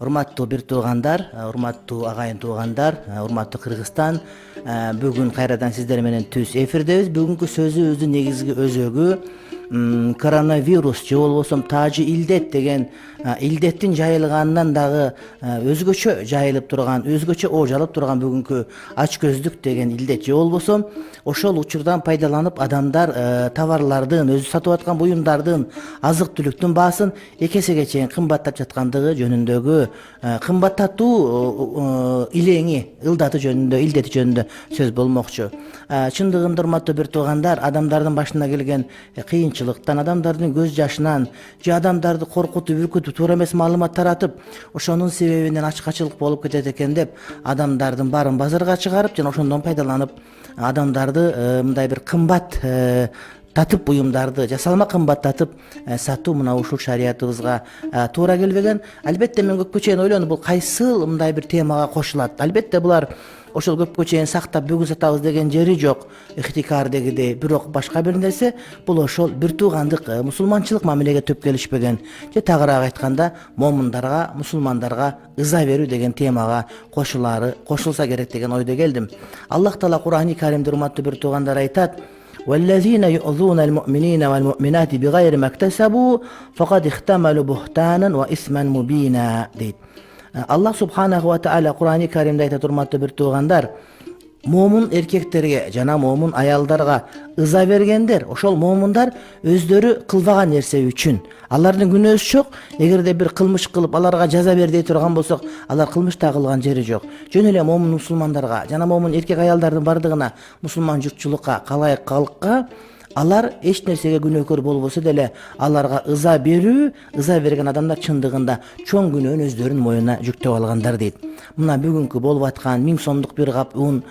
Урматтуу бир туугандар, урматтуу агайын туугандар, урматтуу Кыргызстан, бүгүн кайрадан сиздер менен түз эфирдебиз. Бүгүнкү сөзүбүздүн негизги өзөгү коронавирус же болбосо таажы илдет деген илдеттин жайылганынан дагы өзгөчө жайылып турган, өзгөчө ооч алып турган бүгүнкү ач көздүк деген илдет же болбосо ошол учурдан пайдаланып адамдар товарлардын, өзү сатып аткан буюмдардын, азык түлүктүн баасын 2 эсеге чейин кымбаттап жаткандыгы жөнүндөгү кымбаттатуу илеңи, ылдаты жөнүндө, илдети жөнүндө сөз болмокчу. Чындыгында урматтуу бир туугандар, адамдардын башына келген кыйынчылыктан, адамдардын көз жашынан же адамдарды коркутуп, үркүтүп, туура эмес маалымат таратып, ошонун себебинен ачкачылык болуп кетет экен деп адамдардын баарын базарга чыгарып жана ошондон пайдаланып адамдарды мындай бир кымбат татып буюмдарды, жасалма кымбаттатып сатуу мына ушул шариятыбызга туура келбеген. Албетте мен көпкө чейин ойлондум, бул кайсыл мындай бир темага кошулат. Албетте булар ошол көпкө чейин сактап бүгүн сатабыз деген жери жок, ихтикар дегидей. Бирок башка бир нерсе, бул ошол бир туугандык мусулманчылык мамилеге төп келишпеген. Же тагыраак айтканда, момундарга, мусулмандарга ыза берүү деген темага кошулса керек деген ойдо келдим. Аллах Таала Кур'ани Каримде урматтуу бир туугандар айтат: وَالَّذِينَ يُؤْذُونَ الْمُؤْمِنِينَ وَالْمُؤْمِنَاتِ بِغَيْرِ مَا اكْتَسَبُوا فَقَدِ احْتَمَلُوا بُهْتَانًا وَإِثْمًا مُبِينًا дейт. Аллах Субханаху ва Тааля Кур'ани Каримде айтат, урматтуу бир туугандар, момун эркектерге жана момун аялдарга ыза бергендер, ошол момундар өздөрү кылбаган нерсе үчүн, алардын күнөөсү жок. Эгерде бир кылмыш кылып аларга жаза бер дей турган болсок, алар кылмыш да кылган жери жок. Жөн эле момун мусулмандарга жана момун эркек аялдардын бардыгына, мусулман журтчулукка, калайык калкка алар эч нерсеге күнөөкөр болбосо деле аларга ыза берүү, ыза берген адамдар чындыгында чоң күнөөнү өздөрүнүн моюнуна жүктөп алгандар дейт. Мына бүгүнкү болуп аткан 1000 сомдук бир кап ун,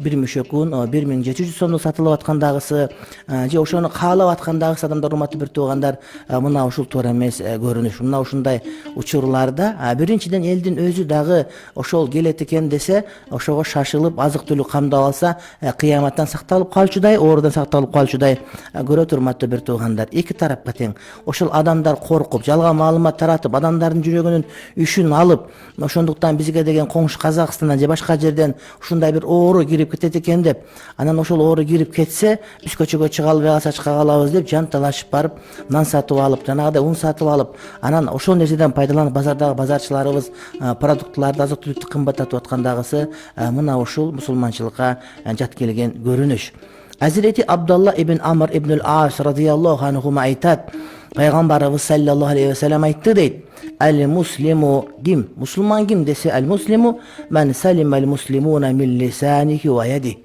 бир мөшөк ун 1700 сомдук сатылып аткандагысы, же ошону каалап аткандагысы адамдар, урматтуу бир туугандар, мына ушул туура эмес көрүнүш. Мына ушундай учурларда биринчиден элдин өзү дагы ошол келет экен десе, ошого шашылып азык түлүк камдап алса, кыяматтан сакталып калчудай, оорудан сакталып калчудай көрөт, урматтуу бир туугандар. Эки тарапка тең. Ошол адамдар коркуп, жалган маалымат таратып, адамдардын жүрөгүнүн үшүн алып, ошондуктан бизге деген коңшу Казакстандан же башка жерден ушундай бир оору кирип кетет экен деп, анан ошол оору кирип кетсе, биз көчөгө чыга албай калса чыга калабыз деп жанталашып барып, нан сатып алып, жанагыдай ун сатып алып, анан ошол нерседен пайдаланып базардагы базарчыларыбыз продуктларды, азык түлүктү кымбаттатып аткандагысы мына ушул мусулманчылыкка жат келген көрүнүш. Hazreti Abdullah ibn Amr ibn al-As radıyallahu anhuma aytat, Peygamberimiz sallallahu aleyhi ve sellem aytты deyt, El-muslimu kim? Musulman kim dese, el-muslimu men salimel muslimuna min lisanihi ve yedih.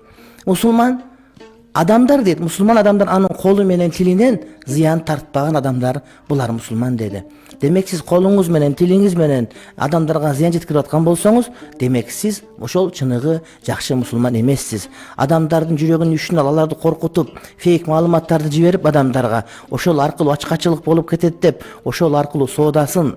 Musulman adamlar deyt, musulman adamlar anın kolu menen tilinden ziyan tartpagан adamlar, bular musulman dedi. Demek siz kolunuz menen, tiliniz menen adamlarga ziyan жеткирип аткан болсоңуз, демек siz ошол чыныгы жакшы мусулман эмессиз. Адамдардын жүрөгүнүн үшүн аларды коркутуп, фейк маалыматтарды жиберип адамдарга, ошол аркылуу ачкачылык болуп кетет деп, ошол аркылуу соодасын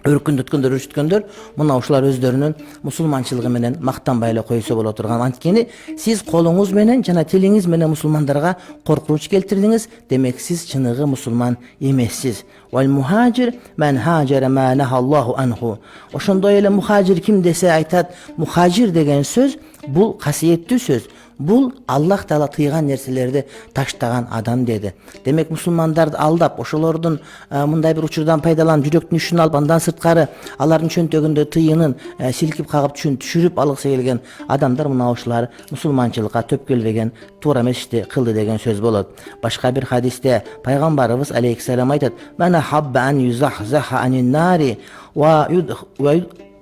өркүндөткөндөр, үрчүткөндөр, мына ушулар өздөрүнүн мусулманчылыгы менен мактанбай эле койсо боло турган. Анткени сиз колуңуз менен жана тилиңиз менен мусулмандарга коркунуч келтирдиңиз, демек сиз чыныгы мусулман эмессиз. Вал мухажир мен хаджара ма нахаллаху анху. Ошондой эле мухажир ким десе айтат, мухажир деген сөз бул касиеттүү сөз. Бул Аллах Таала тыйган нерселерди таштаган адам деди. Демек мусулмандарды алдап, ошолордун мындай бир учурдан пайдаланып, жүрөктүн үшүн алып, андан сырткары алардын чөнтөгүндө тыйынын силкип кагып түшүрүп алгысы келген адамдар, мына ушулар мусулманчылыкка төп келбеген, туура эмес ишти кылды деген сөз болот. Башка бир хадисте пайгамбарыбыз алейхиссалам айтат: "Мана хабба ан юзахзаха анин нари ва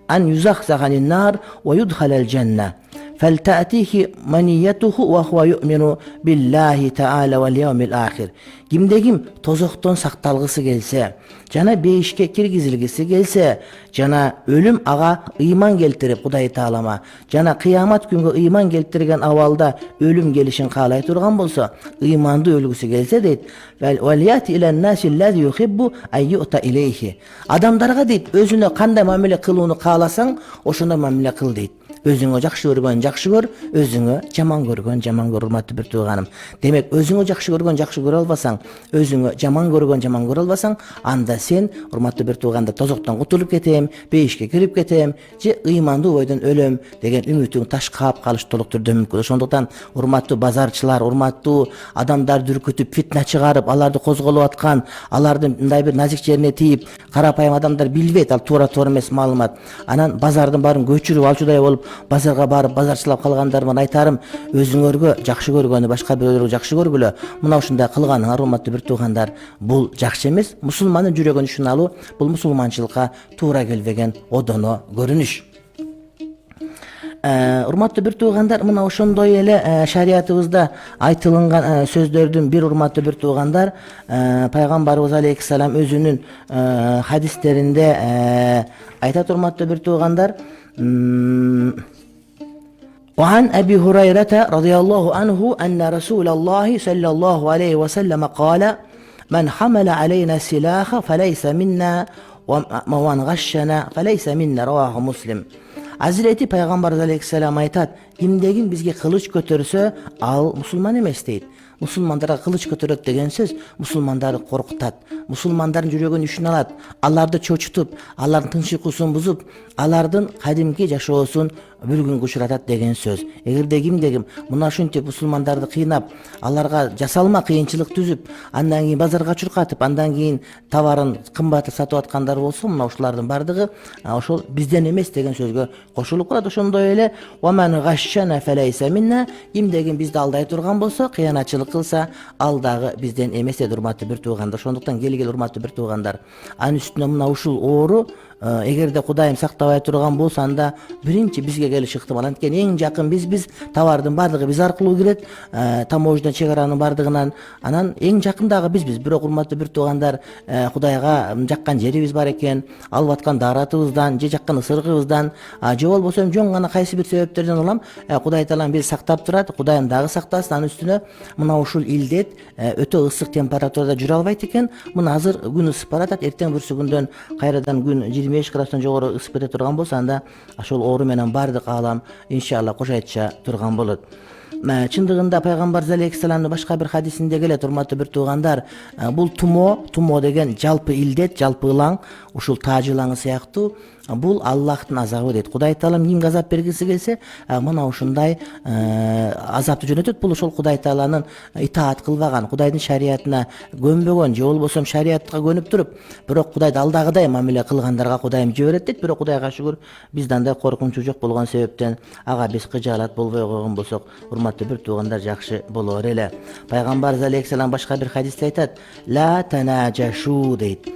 ан юзахзаха анин нар ва юдхалал жанна. فَلْتَأْتِهِ مَنِيَّتُهُ وَهُوَ يُؤْمِنُ بِاللّٰهِ تَعَالَى وَالْيَوْمِ الْآخِرِ." Kimde kim tozoktон сакталгысы келсе, жана бейишке киргизилгиси келсе, жана өлүм ага ыйман келтирип Кудай Таалама, жана кыямат күнгө ыйман келтирген абалда өлүм келишин каалай турган болсо, ыйманды өлгүсү келсе дейт, وَلْيَأْتِ إِلَى النَّاسِ الَّذِي يُحِبُّ أَنْ يُؤْتَ إِلَيْهِ. Адамдарга дейт, өзүнө кандай мамиле кылууну кааласаң, ошондой мамиле кыл дейт. Өзүңө жакшы көргөн жакшы көр, өзүңө жаман көргөн жаман көр, урматтуу бир тууганым. Демек, өзүңө жакшы көргөн жакшы көрө албасаң, өзүңө жаман көргөн жаман көрө албасаң, анда сен, урматтуу бир туугандар, тозоктон кутулуп кетем, бейишке кирип кетем, же ыймандуу бойдон өлөм деген үмүтүң ташкап калыш толук түрдө мүмкүн. Ошондуктан урматтуу базарчылар, урматтуу адамдарды үркүтүп, фитна чыгарып, аларды козголоп аткан, алардын мындай бир назик жерине тийип, карапайым адамдар билбейт, ал туура эмес маалымат. Анан базардын баарын көчүрүп алчудай болуп, базарга барып базарчылап калгандарыма айтарым, өзүңөргө жакшы көргөнү башка бирөөлөргө жакшы көргүлө. Мына ушундай кылганыңар, урматтуу бир туугандар, бул жакшы эмес. Мусулмандын жүрөгүн ишин алуу бул мусулманчылыкка туура келбеген одоно көрүнүш. Урматтуу бир туугандар, мына ошондой эле шариятыбызда айтылган сөздөрдүн бир, урматтуу бир туугандар, пайгамбарыбыз алейхиссалам өзүнүн хадистеринде айтат, урматтуу бир туугандар. وعن أبي هريرة رضي الله عنه أن رسول الله صلى الله عليه وسلم قال من حمل علينا السلاح فليس منا ومن غشنا فليس منا رواه مسلم. Hazreti Peygamber aleyhisselam aytat, kimdegin bizge kılıç götürse al musulman emes deyit. Musulmandara kılıç götürөт деген сөз musulmandарды коркутат, musulmandардын жүрөгүн ишин алат, аларды чочутуп, алардын тынч уйкусун бузуп, алардын кадимки жашоосун бүлгүнгө учуратат деген сөз. Эгерде кимде-ким мына ушинтип мусулмандарды кыйнап, аларга жасалма кыйынчылык түзүп, андан кийин базарга чуркатып, андан кийин товарын кымбат сатып аткандар болсо, мына ушулардын бардыгы ошол бизден эмес деген сөзгө кошулуп калат. Ошондой эле وَمَنْ غَشَّنَا فَلَيْسَ مِنَّا, кимде-ким бизди алдай турган болсо, кыянатчылык кылса, ал дагы бизден эмес dedi, урматтуу бир туугандар. Ошондуктан келгил, урматтуу бир туугандар, анын үстүнө мына ушул оору эгерде Кудайым сактабай турган болсо, анда биринчи бизге келиш ыктымал. Анткени эң жакын биз товардын бардыгы биз аркылуу кирет, таможня чек аранын бардыгынан, анан эң жакындагы бизбиз. Бирок урматтуу бир туугандар, Кудайга жаккан жерибиз бар экен, алып аткан дааратыбыздан, же жаккан ысырыгыбыздан, же болбосо жөн гана кайсы бир себептерден улам Кудай таалам бизди сактап турат, Кудайым дагы сактасын. Анын үстүнө мына ушул илдет өтө ысык температурада жүрө албайт экен. Мына азыр күн ысып баратат, эртең бүрсү күндөн кайрадан күн 25 градустан жогору ысып кете турган болсо, анда ошол оору менен бардык аалам иншалла кошайтча турган болот. Чындыгында пайгамбар алейхиссаламдын башка бир хадисинде келет, урматтуу бир туугандар, бул тумо деген жалпы илдет, жалпы ылаң, ушул тааж ылаңы сыяктуу, бул Аллахтын азабы дейт. Кудай таалам кимге азап бергиси келсе, мына ушундай азапты жөнөтөт. Бул ошол Кудай тааланын итаат кылбаган, Кудайдын шариятына көнбөгөн, же болбосо шариятка көнүп туруп, бирок Кудайды алдагыдай мамиле кылгандарга Кудайым жиберет дейт. Бирок Кудайга шүгүр, бизде андай коркунучу жок болгон себептен ага биз кыжаалат болбой койгон болсок, урматтуу бир туугандар, жакшы болор эле. Пайгамбар алейхиссалам башка бир хадисте айтат, ла танаджашу дейт.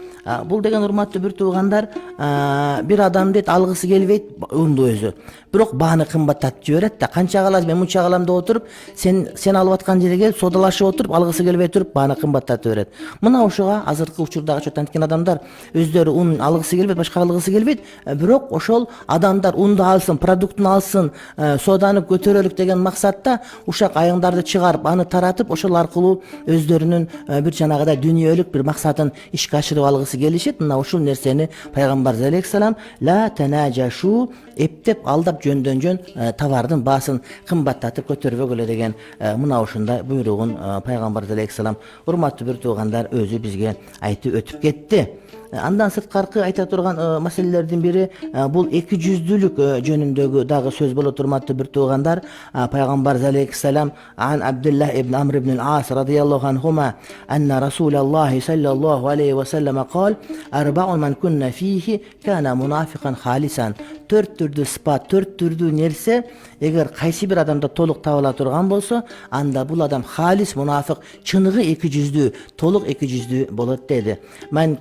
Бул деген, урматтуу бир туугандар, бир адам дейт алгысы келбейт унду өзү, бирок бааны кымбаттатып жиберет да, канча каласың, мен мынча калам деп отуруп, сен алып аткан жерге келип содалашып отуруп, алгысы келбей туруп бааны кымбаттатып берет. Мына ушуга азыркы учурдагы чөт анткен адамдар өздөрү ун алгысы келбейт, башка алгысы келбейт, бирок ошол адамдар унду алсын, продуктун алсын, соданы көтөрөлүк деген максатта ушак айыңдарды чыгарып, аны таратып, ошол аркылуу өздөрүнүн бир жанагыдай дүйнөлүк бир максатын ишке ашырып алгысы келишет. Мына ушул нерсени пайгамбар алейхиссалам ла танаджашу, эптеп алдап жөндөн жөн товардын баасын кымбаттатып көтөрбөгүлө деген мына ушундай буйругун пайгамбар алейхиссалам, урматтуу бир туугандар, өзү бизге айтып өтүп кетти. Андан сырткаркы айта турган маселелердин бири бул эки жүздүүлүк жөнүндөгү дагы сөз болот, урматтуу бир туугандар. Пайгамбар алейхиссалам ан Абдуллах ибн Амр ибн ал-Ас радияллаху анхума анна Расулаллахи саллаллаху алейхи ва саллама кал арбаун ман кунна фихи кана мунафикан халисан. Төрт түрдүү сыпат, төрт түрдүү нерсе эгер кайсы бир адамда толук табыла турган болсо, анда бул адам халис мунафик, чыныгы эки жүздүү, толук эки жүздүү болот деди. Man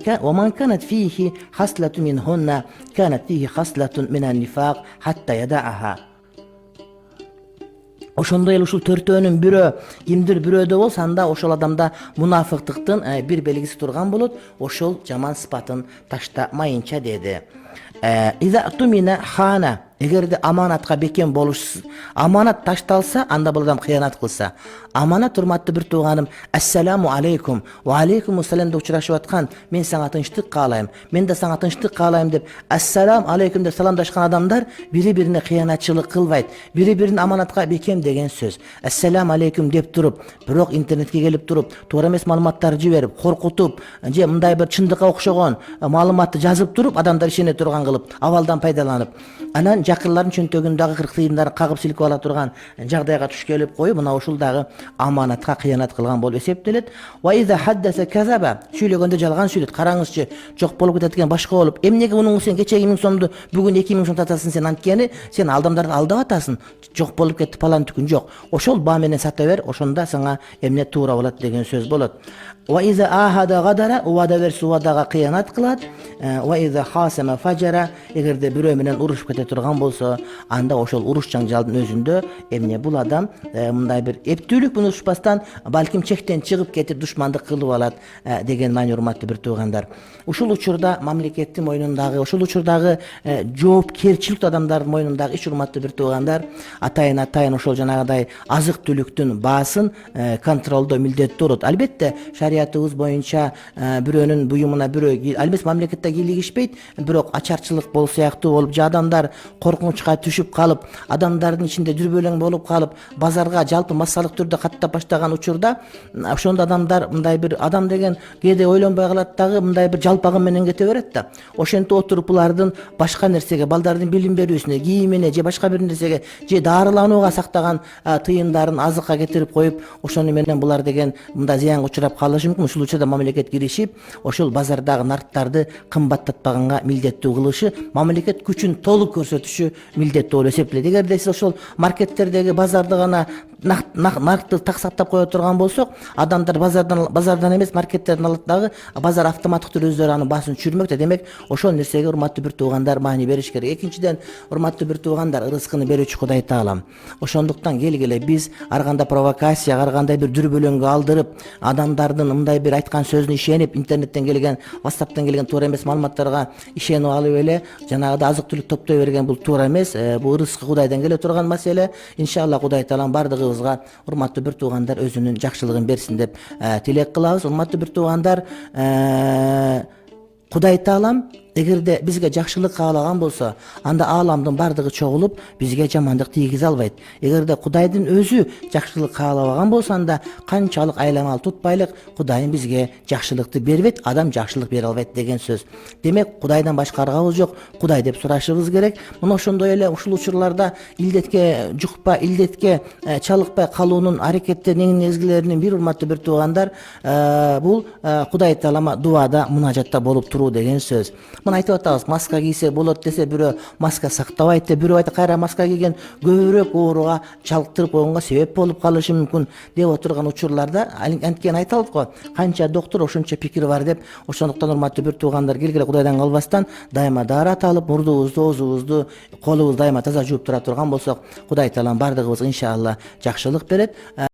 كانت فيه خصلة منهن كانت فيه خصلة من النفاق حتى يدعها. Ошондой эле ушул төртөөнүн бирөө кимдир бирөөдө болсо, анда ошол адамда мунафыктыктын бир белгиси турган болот, ошол жаман сыпатын таштамайынча деди. Иза тумина хана, эгерде аманатка бекем болуш, аманат ташталса, анда бул адам кыянат кылса. Аманат, урматтуу бир тууганым, ассаламу алейкум, ва алейкум ассалам деп учурашып аткан, мен сага тынчтык каалайм, мен да сага тынчтык каалайм деп ассалам алейкум деп саламдашкан адамдар бири-бирине кыянатчылык кылбайт. Бири-бирин аманатка бекем деген сөз. Ассалам алейкум деп туруп, бирок интернетке келип туруп, туура эмес маалыматтар жиберип, коркутуп, же мындай бир чындыкка окшогон маалыматты жазып туруп, адамдар ишене турган кылып, абалдан пайдаланып, анан жакынлардын чөнтөгүндөгү кырк тыйындарын кагып силкип ала турган жагдайга туш келип коюп, мына ушул дагы аманатка кыянат кылган болуп эсептелет. Ва иза хаддаса казаба, сүйлөгөндө жалган сүйлөт. Караңызчы, жок болуп кетет экен, башка болуп. Эмнеге мунун сен кече 2000 сомду бүгүн 2000 сом татасың, сен анткени сен адамдарды алдап атасың. Жок болуп кетти палан түкүн, жок. Ошол баа менен сата бер, ошондо сага эмне туура болот деген сөз болот. Ва иза ахада гадара, уада берсе уадага кыянат кылат. Ва иза хасама фажара, эгерде бирөө менен урушуп кете турган болсо, анда ошол уруш жаңжалдын өзүндө эмне бул адам мындай бир эптүүлүк менен урушпастан, балким чектен чыгып кетип душмандык кылып алат деген маани, урматтуу бир туугандар. Ушул учурда мамлекеттин мойнундагы, ушул учурдагы жоопкерчиликтүү адамдардын мойнундагы иш, урматтуу бир туугандар, атайын ошол жанагыдай азык түлүктүн баасын контролдоо милдеттүү болот. Албетте шариятыбыз боюнча бирөөнүн буюмуна бирөө албетте мамлекетте кийлигишпейт, бирок ачарчылык болуу сыяктуу болуп, же адамдар коркунучка түшүп калып, адамдардын ичинде дүрбөлөң болуп калып, базарга жалпы массалык түрдө каттап баштаган учурда, ошондо адамдар мындай бир адам деген кээде ойлонбой калат дагы, мындай бир жалпагы менен кете берет да. Ошентип отуруп булардын башка нерсеге, балдардын билим берүүсүнө, кийимине, же башка бир нерсеге, же дарыланууга сактаган тыйындарын азыкка кетирип коюп, ошону менен булар деген мындай зыянга учурап калышы мүмкүн. Ушул учурда мамлекет киришип, ошол базардагы нарктарды кымбаттатпаганга милдеттүү кылышы, мамлекет күчүн толук көрсөтүшү милдеттүү болуп эсептелет. Эгерде сиз ошол маркеттердеги базарды гана наркты так сактап кое турган болсок, адамдар базардан эмес маркеттерден алат дагы, базар автоматтык түрдө өздөрү анын баасын түшүрмөктө. Демек ошол нерсеге, урматтуу бир туугандар, маани бериш керек. Экинчиден, урматтуу бир туугандар, ырыскыны берүүчү Кудай Таалам. Ошондуктан келгиле биз ар кандай провокация, ар кандай бир дүрбөлөңгө алдырып, адамдардын мындай бир айткан сөзүнө ишенип, интернеттен келген, WhatsApp'тан келген туура эмес маалыматтарга ишенип алып эле жанагыда азык түлүк топтой берген, бул туура эмес. Бул ырыскы Кудайдан келе турган маселе. Иншалла Кудай Таалам бардыгыбызга, урматтуу бир туугандар, өзүнүн жакшылыгын берсин деп тилек кылабыз. Урматтуу бир туугандар, Кудай Таалам эгерде бизге жакшылык каалаган болсо, анда ааламдын бардыгы чогулуп бизге жамандык тийгизе албайт. Эгерде Кудайдын өзү жакшылык каалабаган болсо, анда канчалык айламал тутпайлык Кудайым бизге жакшылыкты бербейт, адам жакшылык бере албайт деген сөз. Демек Кудайдан башка аргабыз жок, Кудай деп сурашыбыз керек. Мына ошондой эле ушул учурларда илдетке жукпа, илдетке чалыкпай калуунун аракеттеринин негизгилеринин бир, урматтуу бир туугандар, бул Кудай Таалама дуада, мунажатта болуп туруу деген сөз. Мына айтып атабыз, маска кийсе болот десе, бирөө маска сактабайт деп, бирөө айтат, кайра маска кийген көбүрөөк ооруга чалыктырып койгонго себеп болуп калышы мүмкүн деп отурган учурларда, анткени айталык го, канча доктор ошончо пикир бар деп. Ошондуктан урматтуу бир туугандар, келгиле Кудайдан калбастан дайыма даарат алып, мурдубузду, оозубузду, колубузду дайыма таза жууп тура турган болсок, Кудай Таалам бардыгыбызга иншалла жакшылык берет.